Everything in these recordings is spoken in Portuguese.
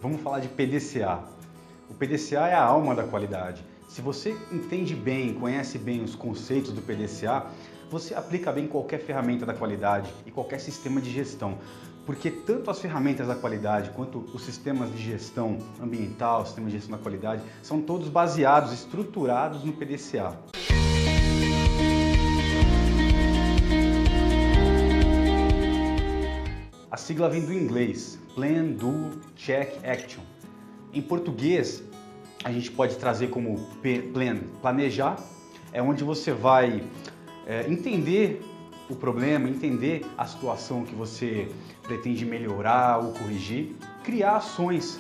Vamos falar de PDCA. O PDCA é a alma da qualidade. Se você entende bem, conhece bem os conceitos do PDCA, você aplica bem qualquer ferramenta da qualidade e qualquer sistema de gestão. Porque tanto as ferramentas da qualidade quanto os sistemas de gestão ambiental, sistemas de gestão da qualidade, são todos baseados, estruturados no PDCA. A sigla vem do inglês, Plan, Do, Check, Action. Em português, a gente pode trazer como plan, planejar, é onde você vai entender o problema, entender a situação que você pretende melhorar ou corrigir, criar ações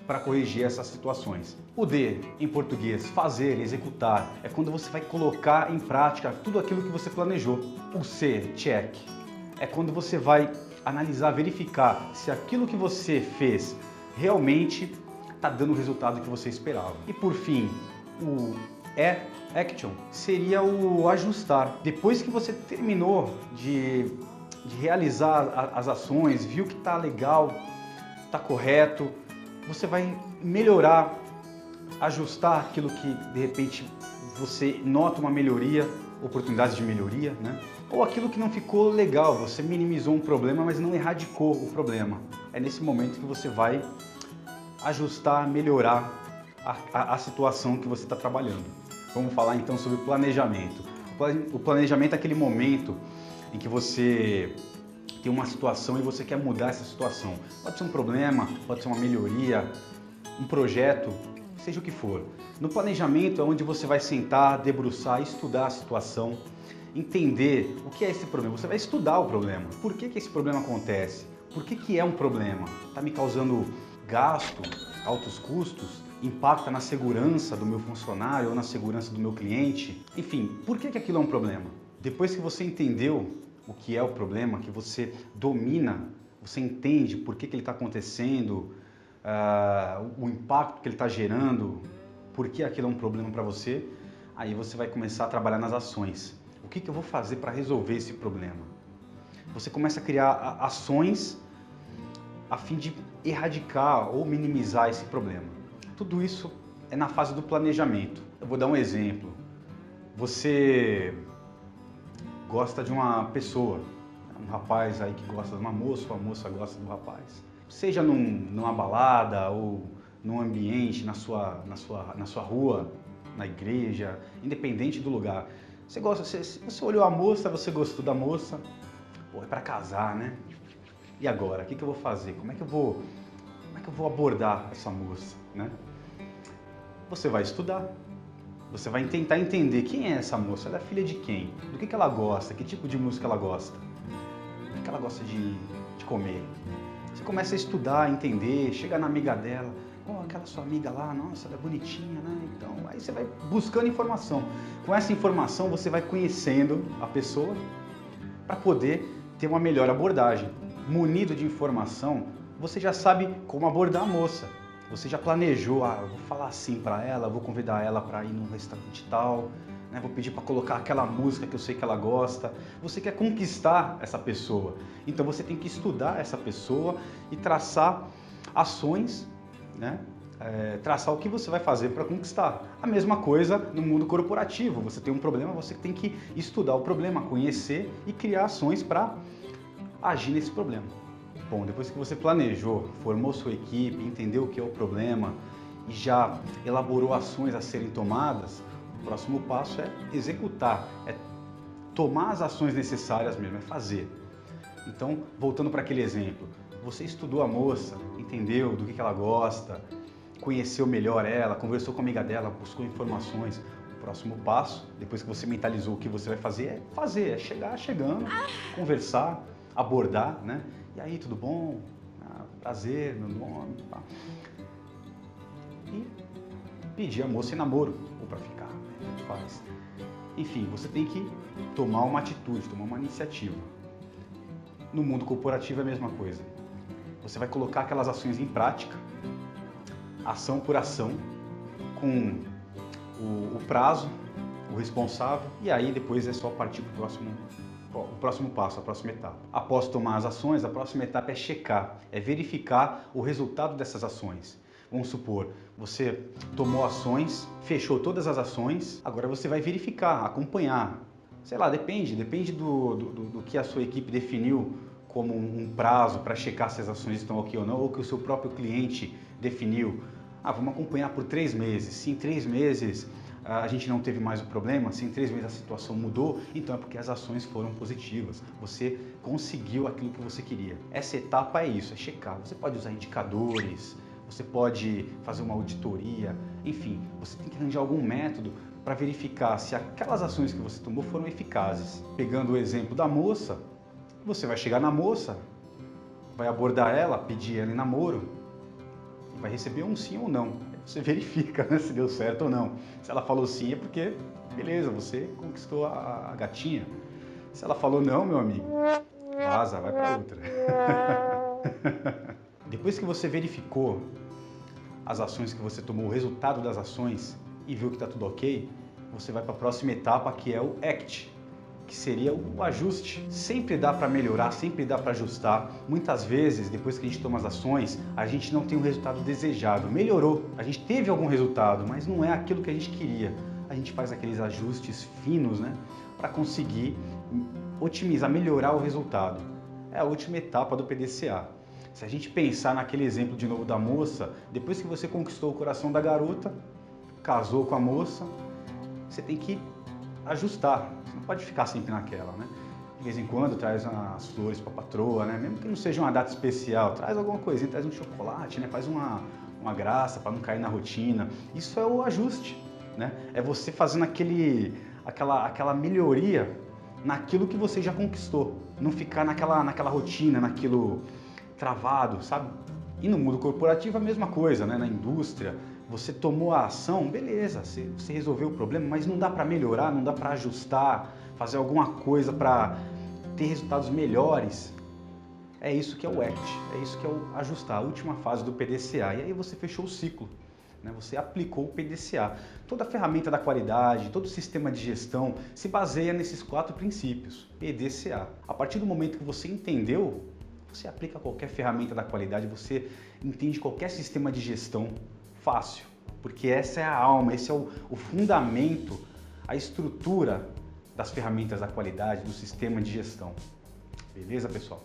para corrigir essas situações. O D, em português, fazer, executar, é quando você vai colocar em prática tudo aquilo que você planejou. O C, check, é quando você vai analisar, verificar se aquilo que você fez realmente está dando o resultado que você esperava. E por fim, o E, action, seria o ajustar. Depois que você terminou de realizar as ações, viu que está legal, está correto, você vai melhorar, ajustar aquilo que de repente você nota uma melhoria, oportunidades de melhoria, né? Ou aquilo que não ficou legal, você minimizou um problema, mas não erradicou o problema. É nesse momento que você vai ajustar, melhorar a situação que você está trabalhando. Vamos falar então sobre o planejamento. O planejamento é aquele momento em que você tem uma situação e você quer mudar essa situação. Pode ser um problema, pode ser uma melhoria, um projeto, seja o que for. No planejamento é onde você vai sentar, debruçar, estudar a situação, entender o que é esse problema. Você vai estudar o problema. Por que esse problema acontece? Por que é um problema? Está me causando gasto, altos custos? Impacta na segurança do meu funcionário ou na segurança do meu cliente? Enfim, por que aquilo é um problema? Depois que você entendeu o que é o problema, que você domina, você entende por que ele está acontecendo, o impacto que ele está gerando, por que aquilo é um problema para você, aí você vai começar a trabalhar nas ações. O que eu vou fazer para resolver esse problema? Você começa a criar ações a fim de erradicar ou minimizar esse problema. Tudo isso é na fase do planejamento. Eu vou dar um exemplo. Você gosta de uma pessoa, um rapaz aí que gosta de uma moça gosta do rapaz. Seja numa balada ou num ambiente, na sua rua, na igreja, independente do lugar. Você olhou a moça, você gostou da moça, pô, é para casar, né? E agora? O que eu vou fazer? Como é que eu vou abordar essa moça, né? Você vai estudar, você vai tentar entender quem é essa moça, ela é filha de quem, do que ela gosta, que tipo de música ela gosta, o que ela gosta de comer. Você começa a estudar, entender, chega na amiga dela, aquela sua amiga lá, nossa, ela é bonitinha, né? Então, aí você vai buscando informação. Com essa informação você vai conhecendo a pessoa para poder ter uma melhor abordagem. Munido de informação, você já sabe como abordar a moça. Você já planejou, eu vou falar assim para ela, vou convidar ela para ir num restaurante tal, né? Vou pedir para colocar aquela música que eu sei que ela gosta. Você quer conquistar essa pessoa, então você tem que estudar essa pessoa e traçar ações, né? Traçar o que você vai fazer para conquistar. A mesma coisa no mundo corporativo, você tem um problema, você tem que estudar o problema, conhecer e criar ações para agir nesse problema. Bom, depois que você planejou, formou sua equipe, entendeu o que é o problema e já elaborou ações a serem tomadas, o próximo passo é executar, é tomar as ações necessárias mesmo, é fazer. Então, voltando para aquele exemplo, você estudou a moça, entendeu do que ela gosta, conheceu melhor ela, conversou com a amiga dela, buscou informações. O próximo passo, depois que você mentalizou o que você vai fazer, é chegar chegando, conversar, abordar, né? E aí, tudo bom? Prazer, meu nome. Tá? E pedir a moça em namoro, ou para ficar, né? Faz. Enfim, você tem que tomar uma atitude, tomar uma iniciativa. No mundo corporativo é a mesma coisa. Você vai colocar aquelas ações em prática, ação por ação, com o prazo, o responsável, e aí depois é só partir para o próximo passo, a próxima etapa. Após tomar as ações, a próxima etapa é checar, é verificar o resultado dessas ações. Vamos supor, você tomou ações, fechou todas as ações, agora você vai verificar, acompanhar. Sei lá, depende do que a sua equipe definiu como um prazo para checar se as ações estão ok ou não, ou que o seu próprio cliente definiu. Vamos acompanhar por 3 meses. Se em 3 meses a gente não teve mais o problema, se em 3 meses a situação mudou, então é porque as ações foram positivas. Você conseguiu aquilo que você queria. Essa etapa é isso, é checar. Você pode usar indicadores, você pode fazer uma auditoria, enfim, você tem que arranjar algum método para verificar se aquelas ações que você tomou foram eficazes. Pegando o exemplo da moça, você vai chegar na moça, vai abordar ela, pedir ela em namoro, e vai receber um sim ou não. Você verifica, né, se deu certo ou não. Se ela falou sim é porque, beleza, você conquistou a gatinha. Se ela falou não, meu amigo, vaza, vai para outra. Depois que você verificou as ações que você tomou, o resultado das ações e viu que está tudo ok, você vai para a próxima etapa, que é o ACT, que seria o ajuste. Sempre dá para melhorar, sempre dá para ajustar. Muitas vezes, depois que a gente toma as ações, a gente não tem o resultado desejado. Melhorou, a gente teve algum resultado, mas não é aquilo que a gente queria. A gente faz aqueles ajustes finos, né, para conseguir otimizar, melhorar o resultado. É a última etapa do PDCA. Se a gente pensar naquele exemplo de novo da moça, depois que você conquistou o coração da garota, casou com a moça, você tem que ajustar. Você não pode ficar sempre naquela, né? De vez em quando traz as flores para a patroa, né? Mesmo que não seja uma data especial, traz alguma coisinha, traz um chocolate, né? Faz uma graça para não cair na rotina. Isso é o ajuste, né? É você fazendo aquela melhoria naquilo que você já conquistou. Não ficar naquela rotina, naquilo travado, sabe? E no mundo corporativo a mesma coisa, né? Na indústria, você tomou a ação, beleza, você resolveu o problema, mas não dá para melhorar, não dá para ajustar, fazer alguma coisa para ter resultados melhores. É isso que é o ACT, é isso que é o ajustar, a última fase do PDCA. E aí você fechou o ciclo, né? Você aplicou o PDCA. Toda a ferramenta da qualidade, todo o sistema de gestão se baseia nesses 4 princípios, PDCA. A partir do momento que você entendeu, você aplica qualquer ferramenta da qualidade, você entende qualquer sistema de gestão fácil, porque essa é a alma, esse é o fundamento, a estrutura das ferramentas da qualidade, do sistema de gestão. Beleza, pessoal?